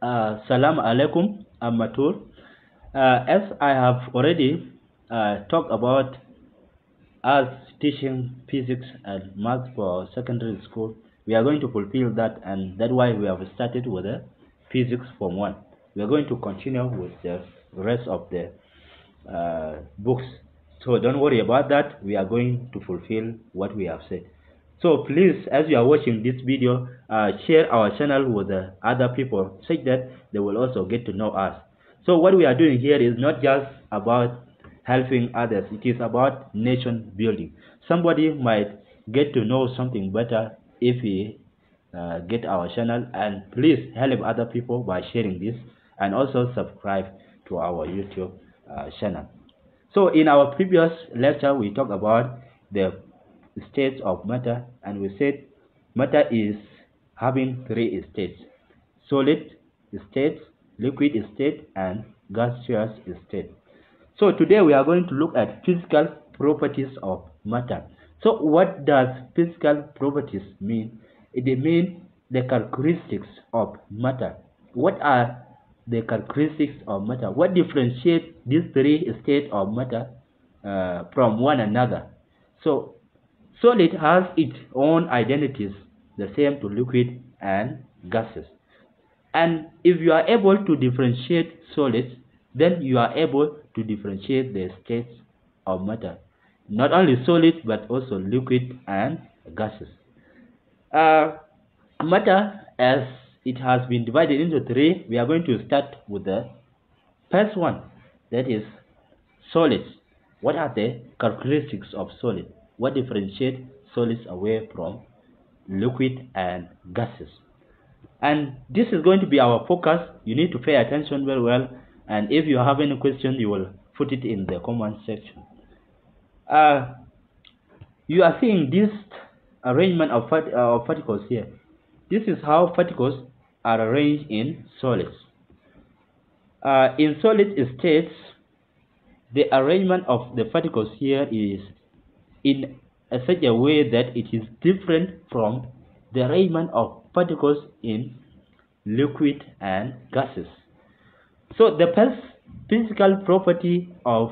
Salam alaikum, I'm Matur. As I have already talked about us teaching physics and math for secondary school, we are going to fulfill that, and that's why we have started with the physics form 1. We are going to continue with the rest of the books. So don't worry about that. We are going to fulfill what we have said. So please, as you are watching this video, share our channel with other people such that they will also get to know us. So what we are doing here is not just about helping others, it is about nation building. Somebody might get to know something better if he get our channel, and please help other people by sharing this and also subscribe to our YouTube channel. So in our previous lecture, we talked about the states of matter, and we said matter is having 3 states: solid state, liquid state, and gaseous state. So today we are going to look at physical properties of matter. So what does physical properties mean? It means the characteristics of matter. What are the characteristics of matter? What differentiates these 3 states of matter from one another? So solid has its own identities, the same to liquid and gases. And if you are able to differentiate solids, then you are able to differentiate the states of matter, not only solid but also liquid and gases. Matter, as it has been divided into 3, we are going to start with the first one, that is solids. What are the characteristics of solid? What differentiates solids away from liquid and gases? And this is going to be our focus. You need to pay attention very well, and if you have any question, you will put it in the comment section. You are seeing this arrangement of particles here. This is how particles are arranged in solids. In solid states, the arrangement of the particles here is in such a way that it is different from the arrangement of particles in liquid and gases. So the first physical property of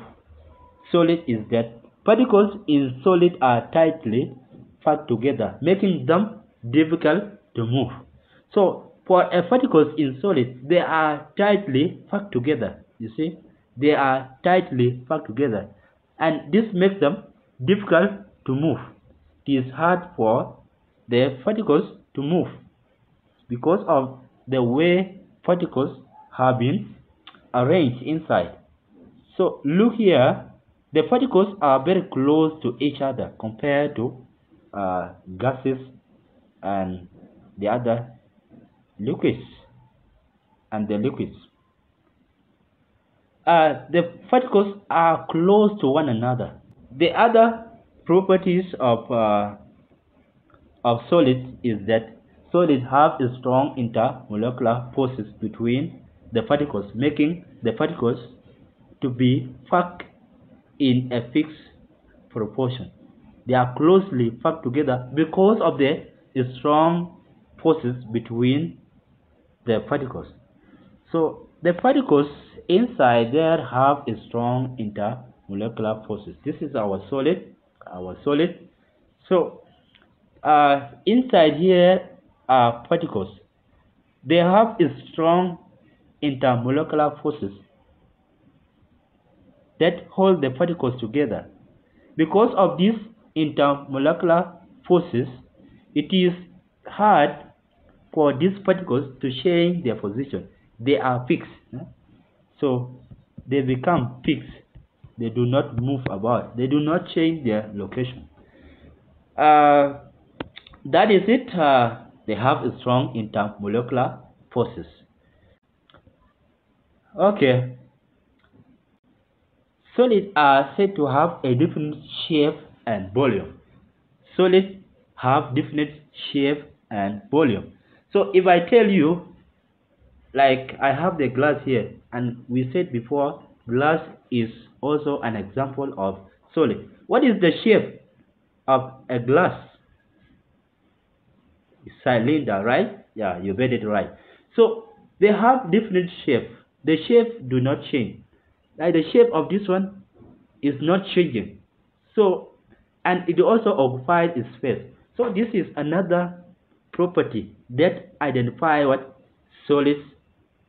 solid is that particles in solid are tightly packed together, making them difficult to move. So for particles in solid, they are tightly packed together. You see, they are tightly packed together, and this makes them difficult to move. It is hard for the particles to move because of the way particles have been arranged inside. So look here, the particles are very close to each other compared to gases and the other liquids and the liquids. The particles are close to one another. The other properties of solids is that solids have a strong intermolecular forces between the particles, making the particles to be packed in a fixed proportion. They are closely packed together because of the strong forces between the particles. So the particles inside there have a strong intermolecular forces. This is our solid. So inside here are particles. They have a strong intermolecular forces that hold the particles together. Because of these intermolecular forces, it is hard for these particles to change their position. They are fixed. So they become fixed. They do not move about. They do not change their location. That is it. They have a strong intermolecular forces. Okay. Solids are said to have a different shape and volume. Solids have different shape and volume. So if I tell you, like I have the glass here, and we said before, glass is also an example of solid. What is the shape of a glass? Cylinder, right? Yeah, you read it right. So They have different shape. The shape do not change. Like the shape of this one is not changing. So, and it also occupies its space. So this is another property that identify what solids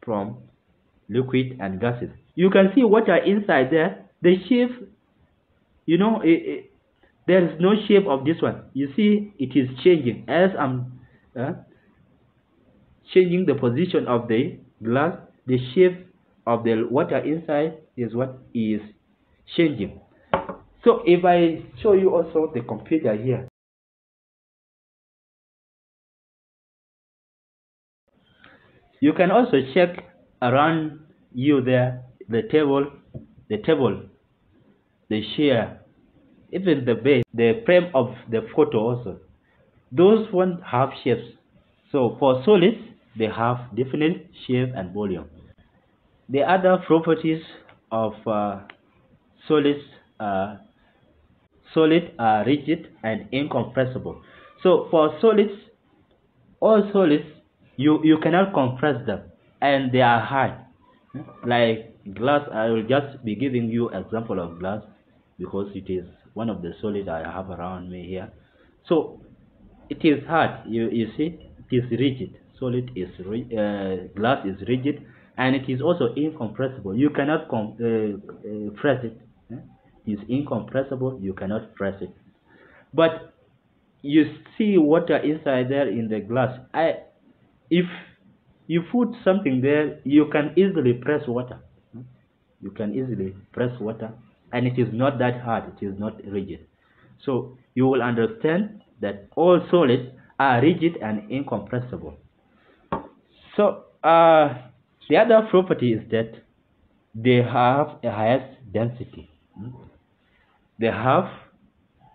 from liquid and gases. You can see what are inside there. The shape, there is no shape of this one. You see, it is changing as I'm changing the position of the glass. The shape of the water inside is what is changing. So if I show you also the computer here, you can also check around you there, the table, the chair, even the base, the frame of the photo also. Those ones have shapes. So for solids, they have definite shape and volume. The other properties of solids are rigid and incompressible. So for solids, all solids, you cannot compress them, and they are hard. Like glass, I will just be giving you example of glass because it is one of the solid I have around me here. So it is hard. You see, it is rigid. Solid is glass is rigid, and it is also incompressible. You cannot press it. It is incompressible. You cannot press it. But you see water inside there in the glass. If you put something there, you can easily press water. You can easily press water, and it is not that hard. It is not rigid. So you will understand that all solids are rigid and incompressible. So the other property is that they have a highest density. They have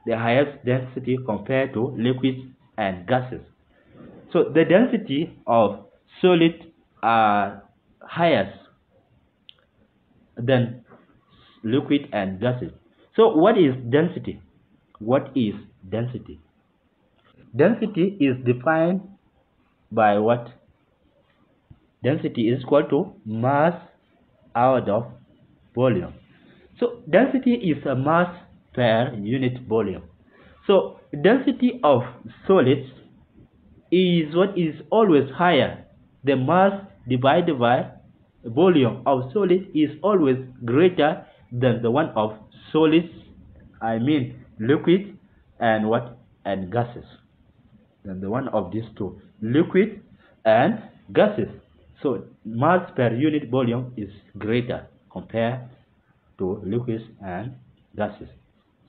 the highest density compared to liquids and gases. So the density of solid are highest than liquid and gases. So what is density? What is density? Density is defined by what? Density is equal to mass out of volume. So density is a mass per unit volume. So density of solids is what is always higher. The mass divided by volume of solid is always greater than the one of solids, I mean liquid and what? And gases. Than the one of these two, liquid and gases. So mass per unit volume is greater compared to liquids and gases.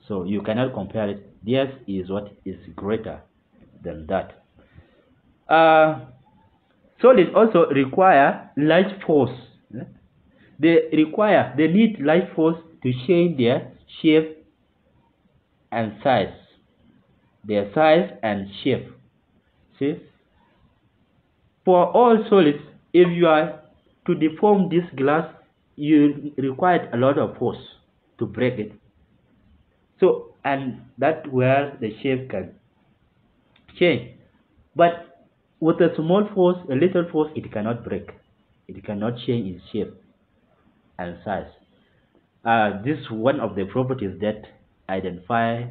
So you cannot compare it. This is what is greater than that. Solids also require large force. They need large force to change their shape and size. Their size and shape. See? For all solids, if you are to deform this glass, you require a lot of force to break it. So, and that's where the shape can change. But with a small force, a little force, it cannot break. It cannot change its shape and size. This is one of the properties that identify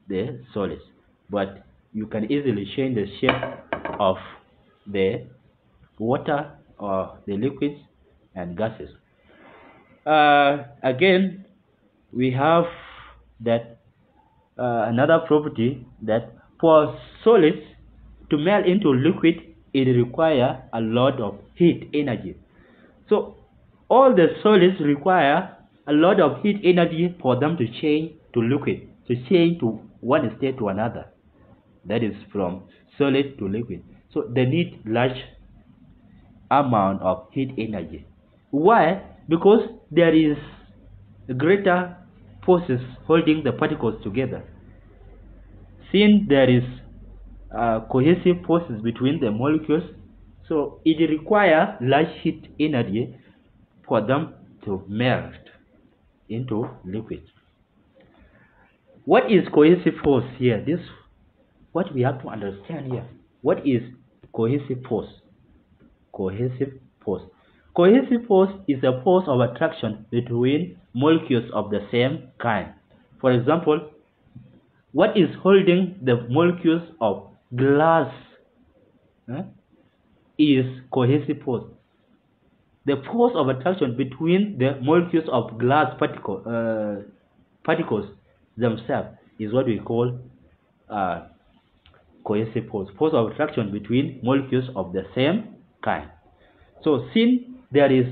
the solids. But you can easily change the shape of the water or the liquids and gases. Again, we have that another property that for solids to melt into liquid, it requires a lot of heat energy. So all the solids require a lot of heat energy for them to change to liquid, to change to one state to another. That is from solid to liquid. So they need large amount of heat energy. Why? Because there is greater forces holding the particles together. Since there is cohesive forces between the molecules, so it requires large heat energy for them to melt into liquid. What is cohesive force here? This what we have to understand here. What is cohesive force? Cohesive force. Cohesive force is a force of attraction between molecules of the same kind. For example, what is holding the molecules of glass is cohesive force. The force of attraction between the molecules of glass particles themselves is what we call cohesive force. Force of attraction between molecules of the same kind. So since there is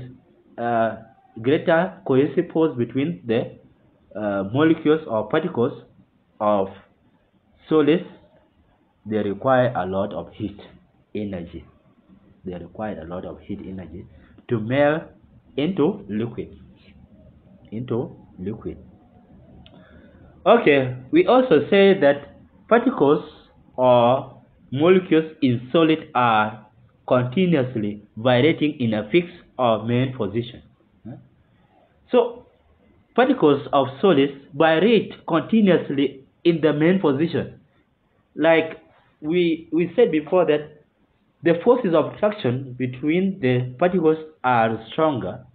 greater cohesive force between the molecules or particles of solids, they require a lot of heat energy. They require a lot of heat energy to melt into liquid. Okay, we also say that particles or molecules in solid are continuously vibrating in a fixed or main position. So particles of solids vibrate continuously in the main position. Like we said before that the forces of attraction between the particles are stronger.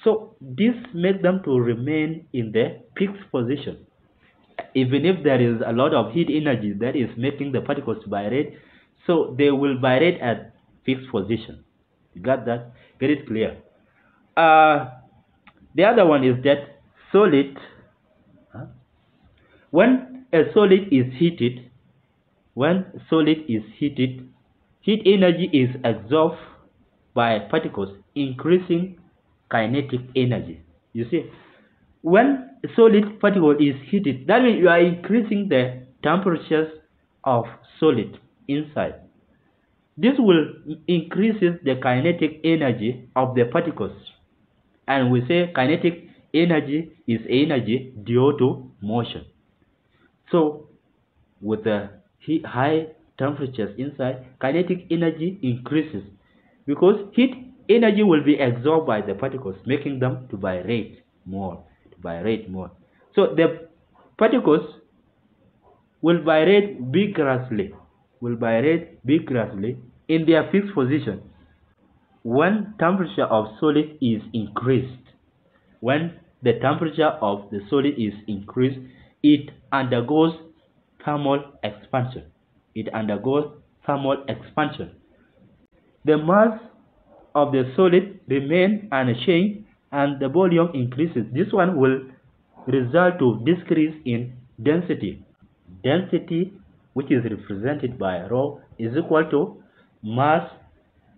So this makes them to remain in the fixed position. Even if there is a lot of heat energy that is making the particles vibrate, so they will vibrate at fixed position. You got that? Get it clear? The other one is that solid, when a solid is heated, heat energy is absorbed by particles, increasing kinetic energy. You see, when a solid particle is heated, that means you are increasing the temperatures of solid inside. This will increases the kinetic energy of the particles, and we say kinetic energy is energy due to motion. So with the high temperatures inside, kinetic energy increases because heat energy will be absorbed by the particles, making them to vibrate more. So the particles will vibrate vigorously in their fixed position when temperature of solid is increased. When the temperature of the solid is increased, it undergoes thermal expansion. The mass of the solid remains unchanged and the volume increases. This one will result to decrease in density. Density, which is represented by rho, is equal to mass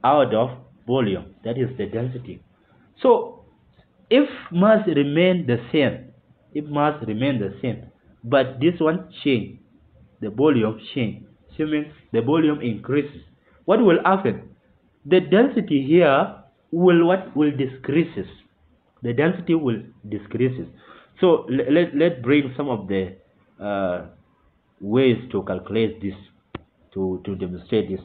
out of volume. That is the density. So if mass remain the same, but this one change, the volume change, assuming the volume increases, what will happen? The density here will decreases. The density will decreases. So let's bring some of the ways to calculate this, to demonstrate this.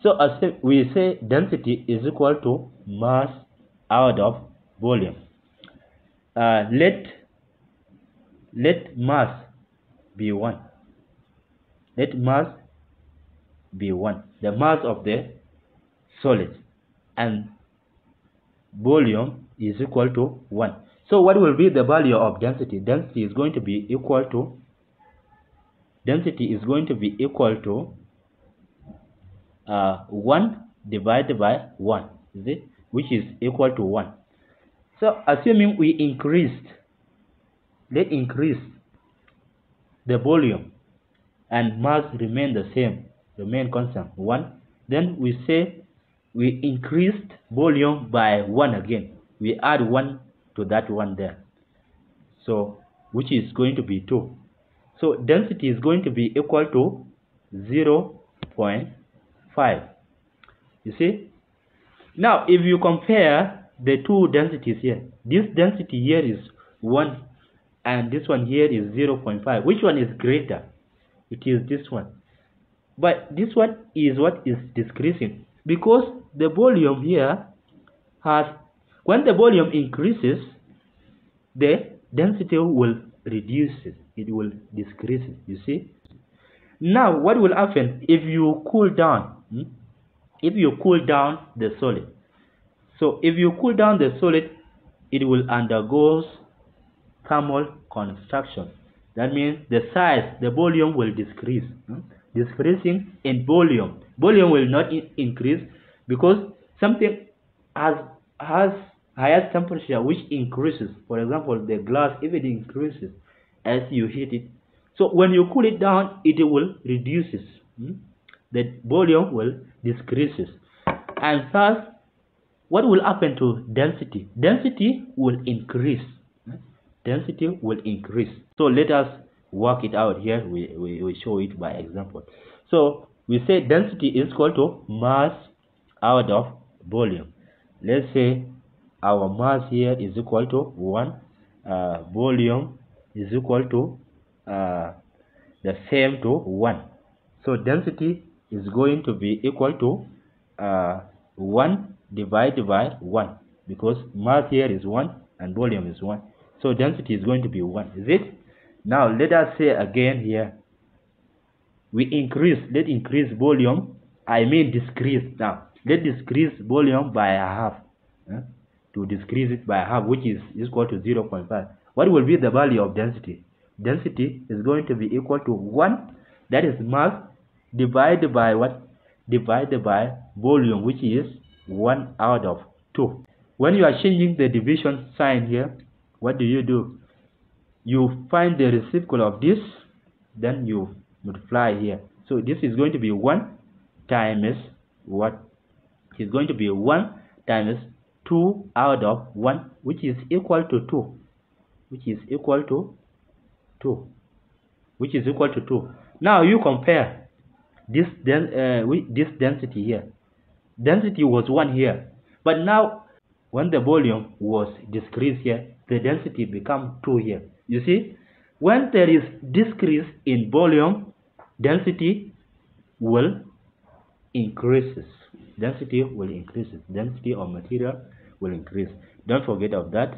So as we say, density is equal to mass out of volume. Let mass be 1. Let mass be 1. The mass of the solid, and volume is equal to 1. So what will be the value of density? Density is going to be equal to 1 divided by 1, is it? Which is equal to 1. So assuming we increase the volume and mass remain the same, remain constant 1, then we say we increased volume by 1 again. We add 1 to that 1 there, so which is going to be 2. So density is going to be equal to 0.5. You see? Now if you compare the two densities here, this density here is 1 and this one here is 0.5. Which one is greater? It is this one. But this one is what is decreasing, because the volume here has, when the volume increases, the density will reduce, it will decrease, you see. Now what will happen if you cool down? if you cool down the solid. So if you cool down the solid, it will undergo thermal contraction. That means the size, the volume will decrease. Decreasing in volume. Volume will not increase because something has higher temperature which increases. For example, the glass, if it increases as you heat it, so when you cool it down, it will reduces. The volume will decreases, and thus what will happen to density? Density will increase. Density will increase. So let us work it out here. We show it by example. So we say density is equal to mass out of volume. Let's say our mass here is equal to 1. Volume is equal to the same to 1. So density is going to be equal to 1 divided by 1, because mass here is 1 and volume is 1. So density is going to be 1, is it? Now let us say again here, let's increase volume, decrease now. Let's decrease volume by a half. To decrease it by a half, which is equal to 0.5. What will be the value of density? Density is going to be equal to 1, that is mass, divided by what? Divided by volume, which is 1 out of 2. When you are changing the division sign here, what do? You find the reciprocal of this, then you multiply here. So this is going to be 1 times what? It's going to be 1 times 2 out of 1, which is equal to 2. Which is equal to 2. Which is equal to 2. Now you compare this with this density here. Density was 1 here, but now when the volume was decreased here, the density become 2 here. You see, when there is decrease in volume, density will increases. Density will increase. Density of material will increase. Don't forget of that.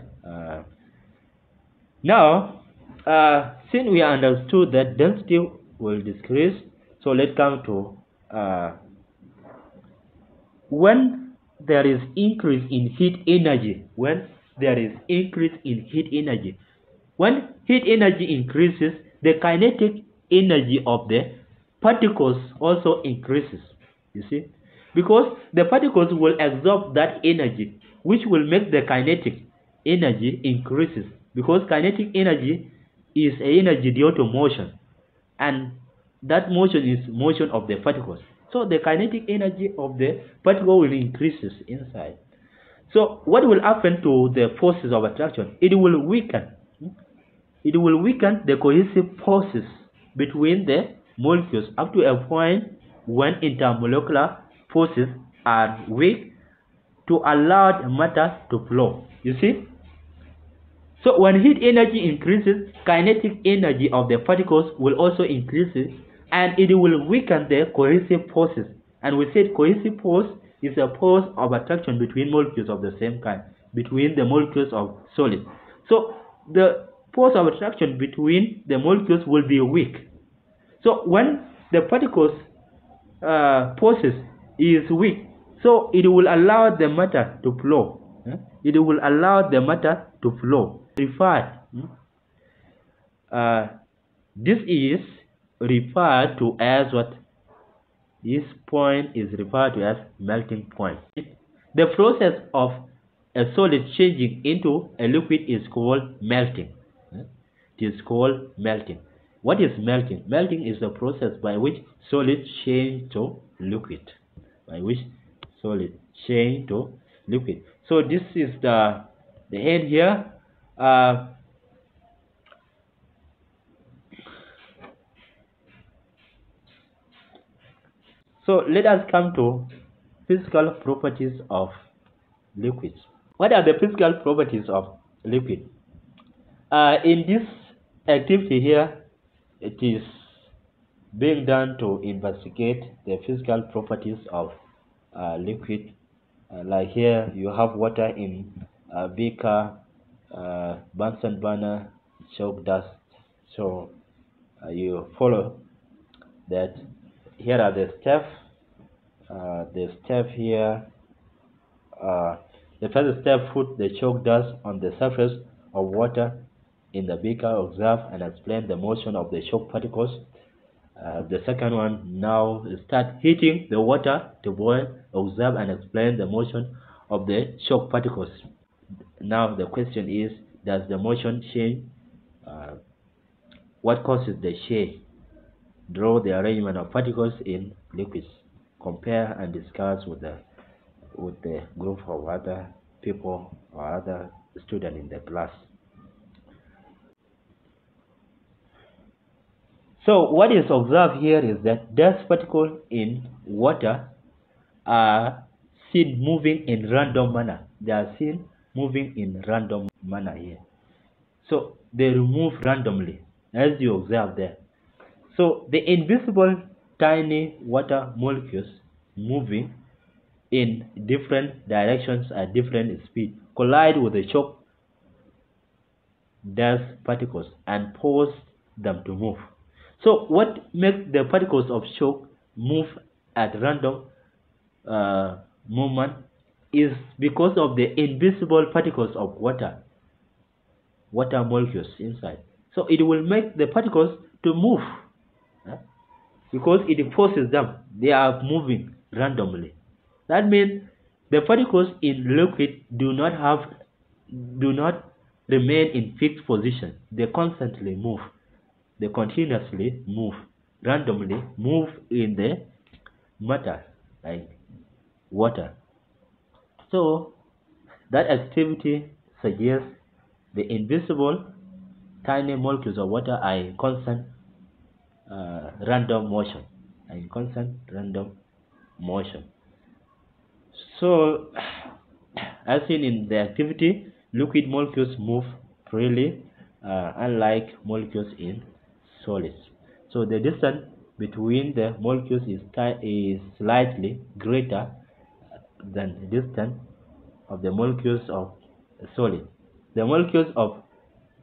Now, since we understood that density will decrease, so let's come to when there is increase in heat energy. When there is increase in heat energy, when heat energy increases, the kinetic energy of the particles also increases. You see, because the particles will absorb that energy, which will make the kinetic energy increases, because kinetic energy is energy due to motion, and that motion is motion of the particles. So the kinetic energy of the particle will increases inside. So what will happen to the forces of attraction? It will weaken. It will weaken the cohesive forces between the molecules up to a point when intermolecular forces are weak to allow the matter to flow. You see? So when heat energy increases, kinetic energy of the particles will also increase, and it will weaken the cohesive forces. And we said cohesive force is a force of attraction between molecules of the same kind, between the molecules of solid. So the force of attraction between the molecules will be weak. So when the particles forces is weak, so it will allow the matter to flow. It will allow the matter to flow. Referred. This is referred to as what? This point is referred to as melting point. The process of a solid changing into a liquid is called melting. It is called melting. What is melting? Melting is the process by which solid change to liquid. By which solid change to liquid. So this is the end here. So let us come to physical properties of liquids. What are the physical properties of liquid? In this activity here, it is being done to investigate the physical properties of liquid. Like here, you have water in a beaker, Bunsen burner, chalk dust. So you follow that. Here are the steps the step here. The first step, put the chalk dust on the surface of water in the beaker. Observe and explain the motion of the chalk particles. The second one, now start heating the water to boil. Observe and explain the motion of the chalk particles. Now the question is, does the motion change? What causes the change? Draw the arrangement of particles in liquids. Compare and discuss with the group of other people or other students in the class. So what is observed here is that dust particles in water are seen moving in random manner. They are seen moving in random manner here. So they move randomly, as you observe there. So the invisible tiny water molecules moving in different directions at different speed collide with the chalk dust particles and force them to move. So what makes the particles of chalk move at random movement is because of the invisible particles of water molecules inside. So it will make the particles to move because it forces them. They are moving randomly. That means the particles in liquid do not remain in fixed position. They constantly move. They continuously move, randomly move in the matter like water. So that activity suggests the invisible tiny molecules of water are in constant random motion. So, as seen in the activity, liquid molecules move freely, unlike molecules in solids. So the distance between the molecules is slightly greater than the distance of the molecules of solid. The molecules of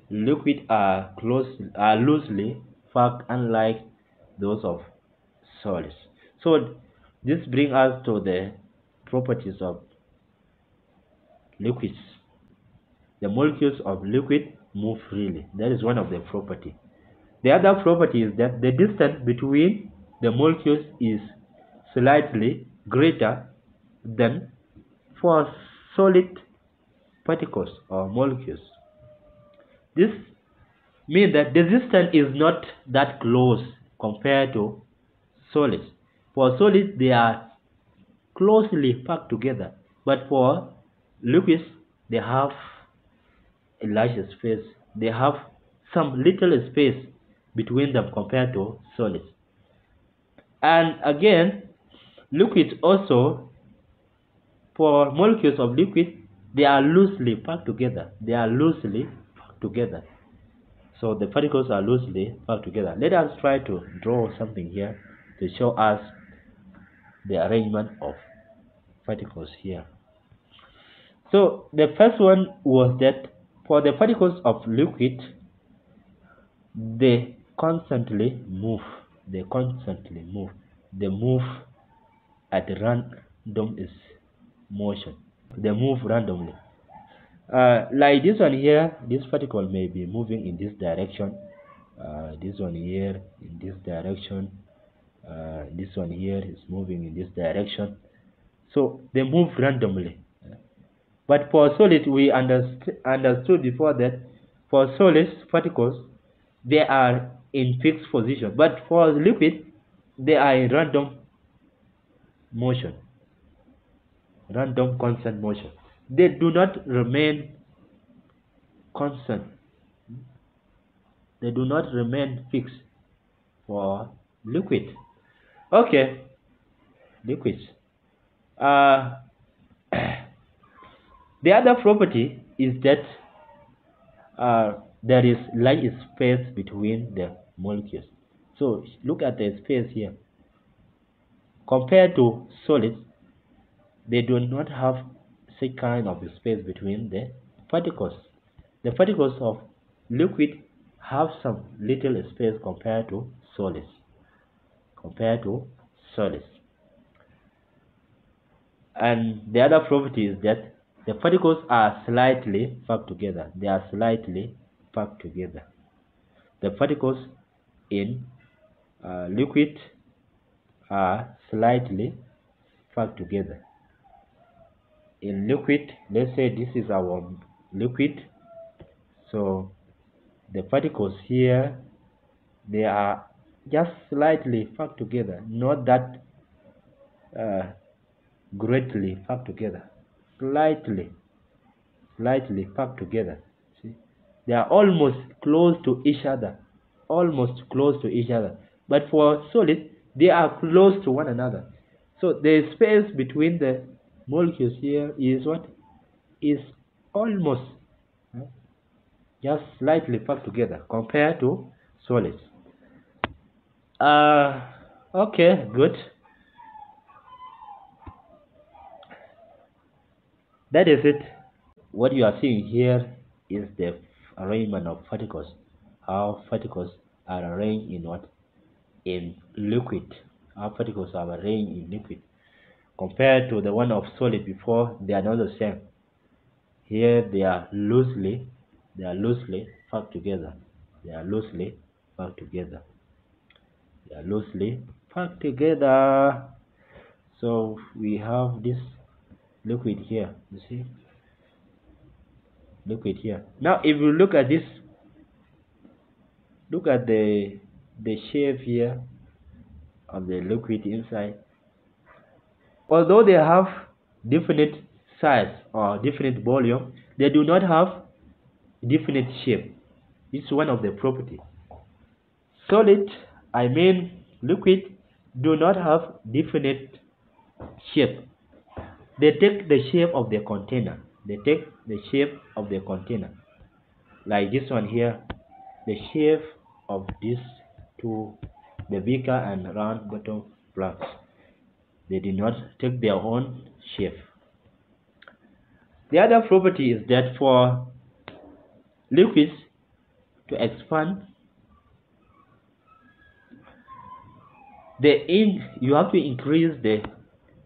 liquid are loosely packed, unlike those of solids. So this brings us to the properties of liquids. The molecules of liquid move freely. That is one of the property. The other property is that the distance between the molecules is slightly greater than for solid particles or molecules. This means that the distance is not that close compared to solids. For solids, they are closely packed together, but for liquids, they have a larger space. They have some little space between them compared to solids. And again, liquids also, for molecules of liquid, they are loosely packed together. So the particles are loosely packed together. Let us try to draw something here to show us the arrangement of particles here. So the first one was that for the particles of liquid, they constantly move. They move at random motion. They move randomly. Like this one here, this particle may be moving in this direction. This one here in this direction. This one here is moving in this direction. So they move randomly. But for solids, we understood before that for solids particles, they are in fixed position. But for liquid, they are in random constant motion. They do not remain constant. They do not remain fixed for liquid. Okay, liquids. Uh, the other property is that there is large space between the molecules. So look at the space here. Compared to solids, they do not have such kind of space between the particles. The particles of liquid have some little space compared to solids. And the other property is that the particles are slightly packed together. They are slightly packed together. The particles in liquid are slightly packed together. In liquid, let's say this is our liquid, so the particles here, they are just slightly packed together, not that greatly packed together, slightly packed together. See, they are almost close to each other, but for solid they are close to one another. So the space between the molecules here is what is almost just slightly packed together compared to solids. Okay, good. That is it. What you are seeing here is the arrangement of particles. How particles are arranged in what? In liquid. How particles are arranged in liquid. Compared to the one of solid before, they are not the same. Here they are loosely packed together. They are loosely packed together. They are loosely packed together. So we have this liquid here. You see? Liquid here. Now if you look at this, look at the shape here of the liquid inside. Although they have different size or different volume, they do not have different shape. It's one of the property. Solid, I mean liquid, do not have different shape. They take the shape of the container. They take the shape of the container. Like this one here, the shape of these two, the beaker and round bottom flask. They did not take their own shape. The other property is that for liquids to expand, you have to increase the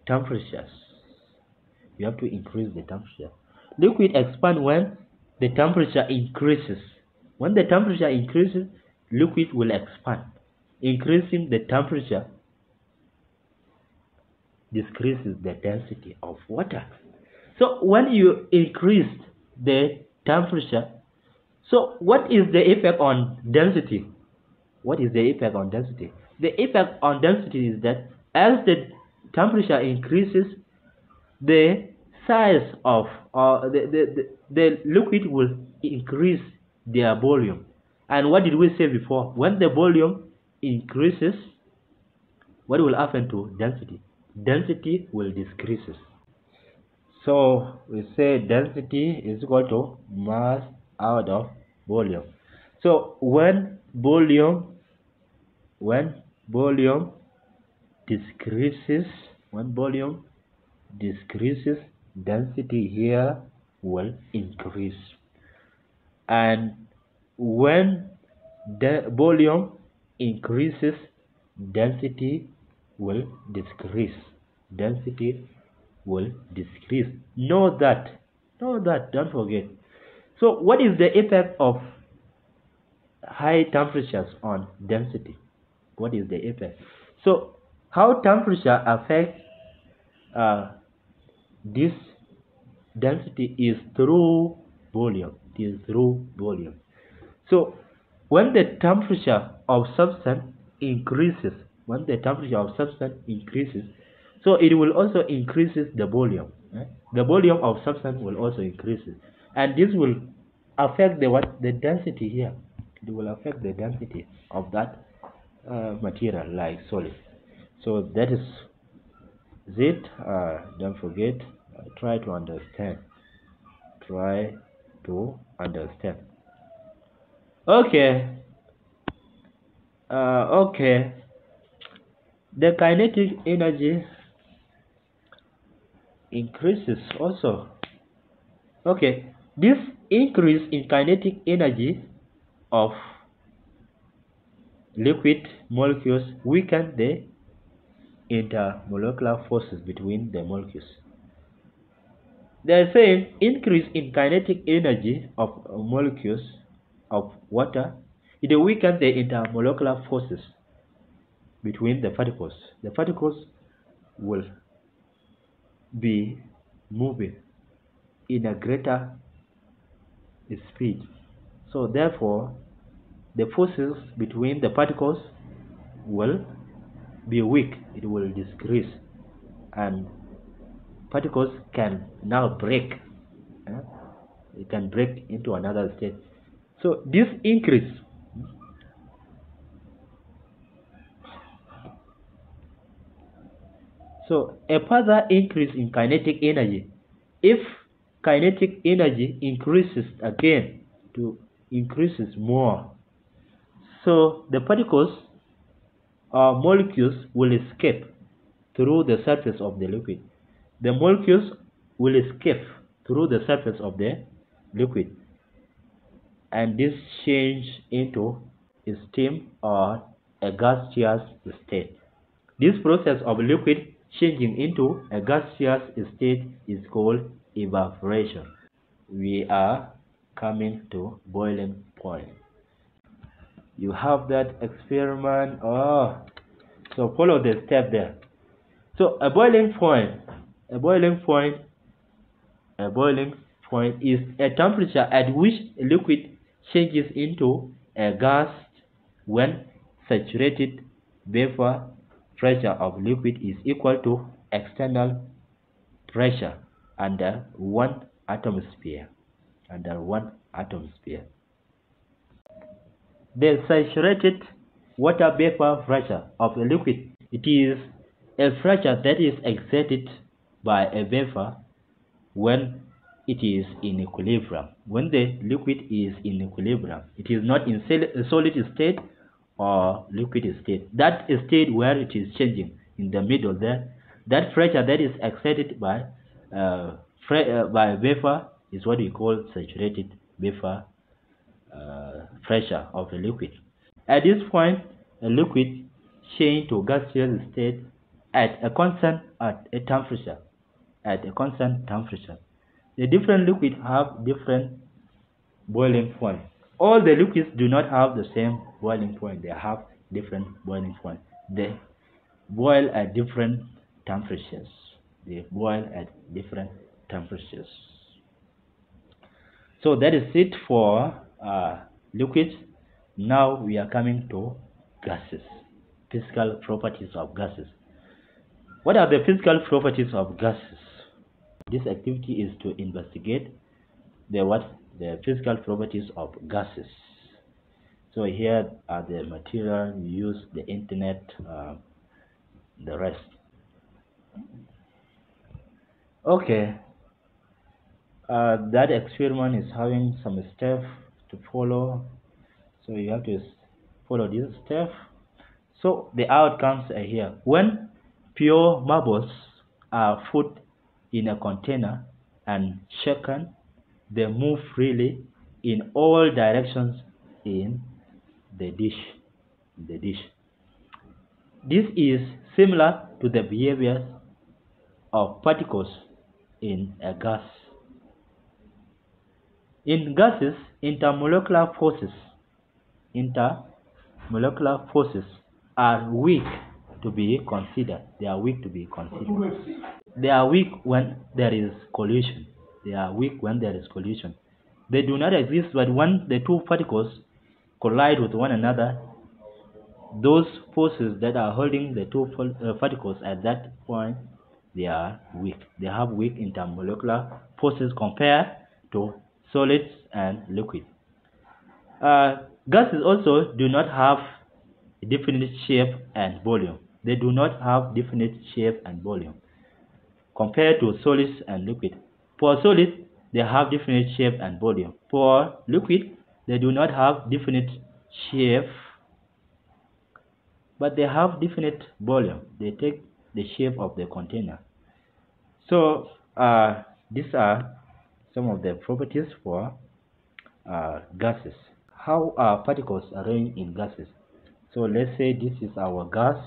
temperatures. You have to increase the temperature. Liquid expand when the temperature increases. When the temperature increases, liquid will expand. Increasing the temperature decreases the density of water. So when you increase the temperature, so what is the effect on density? What is the effect on density? The effect on density is that as the temperature increases, the size of the liquid will increase their volume. And what did we say before? When the volume increases, what will happen to density? Density will decreases. So we say density is equal to mass out of volume. So when volume decreases, density here will increase. And when the volume increases, density will decrease. Know that, don't forget. So what is the effect of high temperatures on density? What is the effect? So how temperature affects this density is through volume. So when the temperature of substance increases, so it will also increases the volume. The volume of substance will also increase, and this will affect the density here. It will affect the density of that material like solid. So that is it. Don't forget, try to understand. Okay. The kinetic energy increases also. Okay, this increase in kinetic energy of liquid molecules weaken the intermolecular forces between the molecules. They're saying increase in kinetic energy of molecules of water, it weakens the intermolecular forces between the particles. The particles will be moving in a greater speed. So therefore, the forces between the particles will be weak. It will decrease, and particles can now break. It can break into another state. So this increase So a further increase in kinetic energy. If kinetic energy increases again to increases more, so the particles or molecules will escape through the surface of the liquid. The molecules will escape through the surface of the liquid, and this change into a steam or a gaseous state. This process of liquid changing into a gaseous state is called evaporation. We are coming to boiling point. You have that experiment. So follow the step there. So a boiling point is a temperature at which a liquid changes into a gas when saturated vapor pressure of liquid is equal to external pressure under 1 atmosphere. The saturated water vapor pressure of a liquid, it is a pressure that is exerted by a vapor when it is in equilibrium. When the liquid is in equilibrium, it is not in solid state or liquid state. That state where it is changing in the middle there, that pressure that is exerted by vapor is what we call saturated vapor pressure of a liquid. At this point, a liquid change to gaseous state at a constant temperature. The different liquids have different boiling point. All the liquids do not have the same boiling point. They have different boiling point. They boil at different temperatures. So that is it for liquids. Now we are coming to gases. Physical properties of gases. What are the physical properties of gases? This activity is to investigate the physical properties of gases. So here are the material we use, the internet, the rest. Okay, that experiment is having some steps to follow, so you have to follow this step. So the outcomes are here. When pure marbles are put in a container and shaken, they move freely in all directions in the dish. This is similar to the behavior of particles in a gas. In gases, intermolecular forces are weak to be considered. They are weak when there is collision. They do not exist, but when the two particles collide with one another, those forces that are holding the two particles at that point, they are weak. They have weak intermolecular forces compared to solids and liquids. Gases also do not have definite shape and volume. Compared to solids and liquid. For solids, they have definite shape and volume. For liquid, they do not have definite shape, but they have definite volume. They take the shape of the container. So these are some of the properties for gases. How are particles arranged in gases? So let's say this is our gas.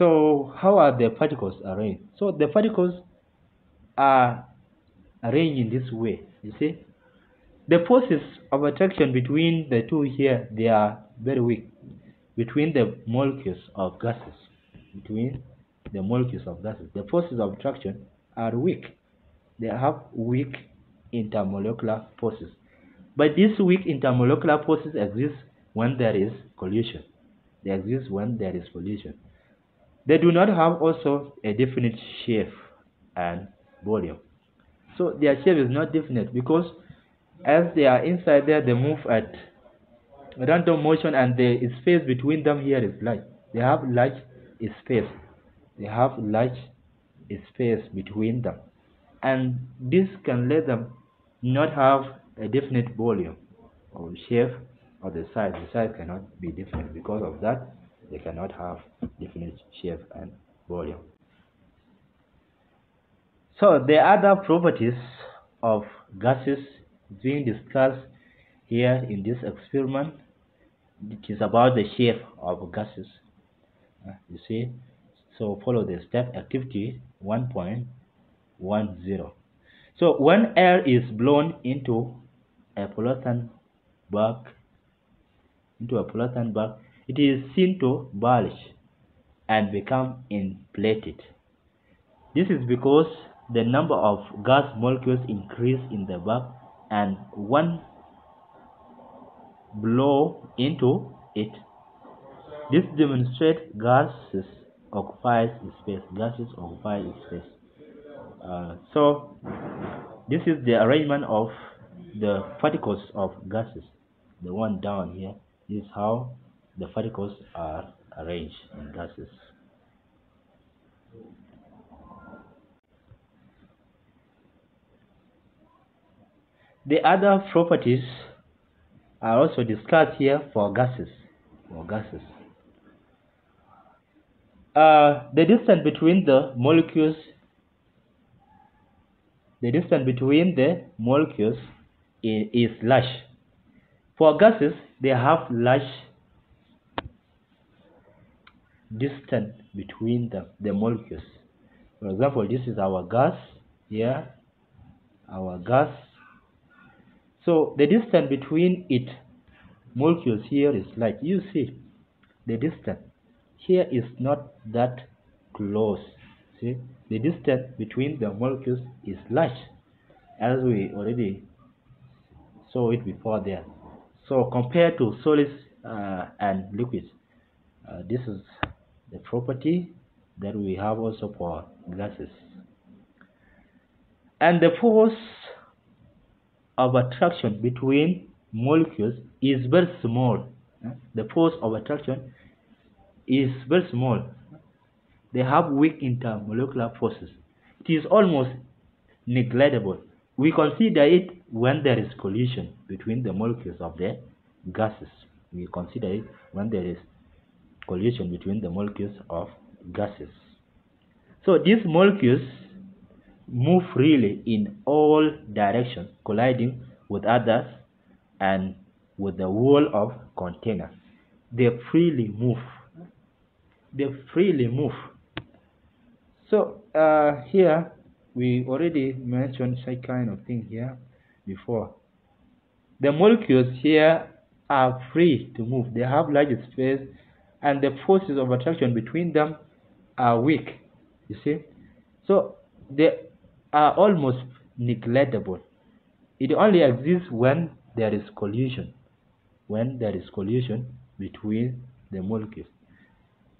So how are the particles arranged? So the particles are arranged in this way. You see, the forces of attraction between the two here, they are very weak. Between the molecules of gases, the forces of attraction are weak. They have weak intermolecular forces. But these weak intermolecular forces exist when there is collision. They exist when there is collision. They do not have also a definite shape and volume. So their shape is not definite because as they are inside there, they move at random motion, and the space between them here is large. They have large space. They have large space between them, and this can let them not have a definite volume or shape or the size. The size cannot be definite. Because of that, they cannot have definite shape and volume. So the other properties of gases being discussed here in this experiment, it is about the shape of gases. You see, so follow the step activity 1.10. So when air is blown into a polyethylene bag, it is seen to bulge and become inflated. This is because the number of gas molecules increase in the bag, and one blow into it. This demonstrates gases occupy space. So this is the arrangement of the particles of gases. The one down here is how the particles are arranged in gases. The other properties are also discussed here for gases. The distance between the molecules is large. For gases, they have large distance between the molecules. For example, this is our gas here, So the distance between molecules here is large. You see, the distance here is not that close. See, the distance between the molecules is large, as we already saw it before there. So compared to solids and liquids, this is the property that we have also for gases. And the force of attraction between molecules is very small. The force of attraction is very small. They have weak intermolecular forces. It is almost negligible. We consider it when there is collision between the molecules of the gases. We consider it when there is collision between the molecules of gases. So these molecules move freely in all directions, colliding with others and with the wall of container. They freely move. So here we already mentioned such kind of thing here before. The molecules here are free to move. They have large space, and the forces of attraction between them are weak. You see, so they are almost negligible. It only exists when there is collision. Between the molecules,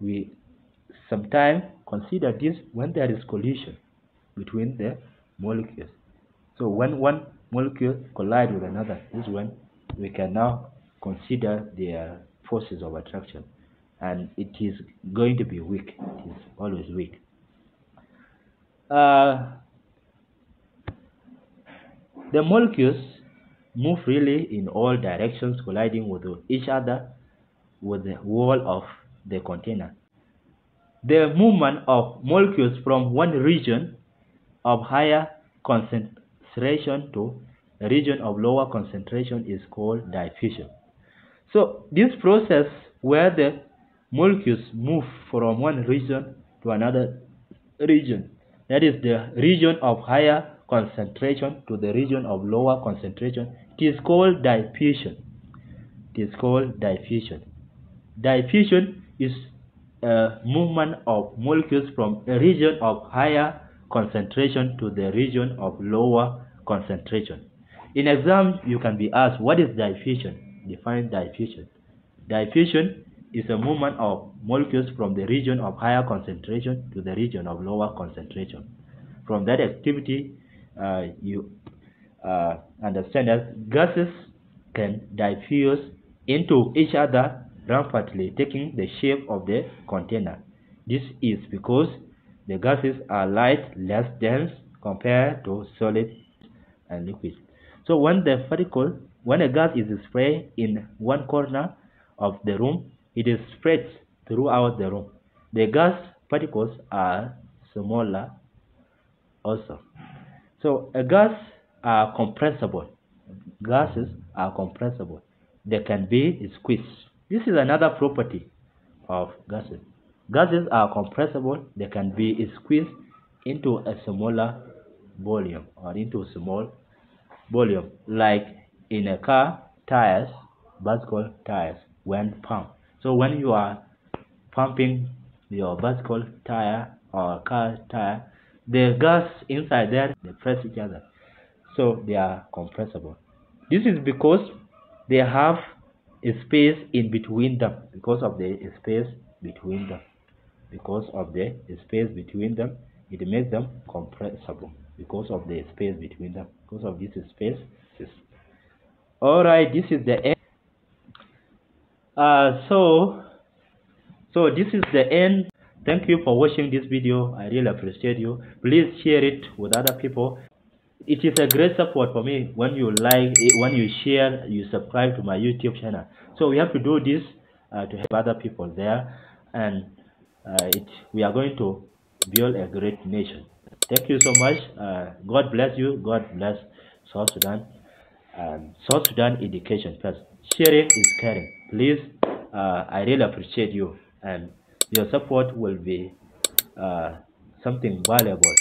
we sometimes consider this when there is collision between the molecules. So when one molecule collides with another, this is when we can now consider their forces of attraction, and it is going to be weak. It is always weak. The molecules move freely in all directions, colliding with each other with the wall of the container. The movement of molecules from one region of higher concentration to a region of lower concentration is called diffusion. So this process where the molecules move from one region to another region. That is the region of higher concentration to the region of lower concentration. It is called diffusion. It is called diffusion. Diffusion is a movement of molecules from a region of higher concentration to the region of lower concentration. In exam, you can be asked, what is diffusion? Define diffusion. Diffusion is a movement of molecules from the region of higher concentration to the region of lower concentration. From that activity, you understand that gases can diffuse into each other rapidly, taking the shape of the container. This is because the gases are light, less dense compared to solid and liquid. So when a gas is sprayed in one corner of the room, it is spread throughout the room. The gas particles are smaller also. So a gas are compressible. Gases are compressible. They can be squeezed. This is another property of gases. Gases are compressible. They can be squeezed into a smaller volume or into a small volume, like in a car tires, bicycle tires when pumped. So when you are pumping your bicycle tire or car tire, the gas inside there, they press each other, so they are compressible. This is because they have a space in between them. Because of the space between them, it makes them compressible. Because of the space between them, because of this space. All right, this is the end. So this is the end. Thank you for watching this video. I really appreciate you. Please share it with other people. It is a great support for me when you like it, when you share, you subscribe to my YouTube channel. So we have to do this to help other people there, and we are going to build a great nation. Thank you so much. God bless you. God bless South Sudan. South Sudan education first. Sharing is caring. Please, I really appreciate you, and your support will be something valuable.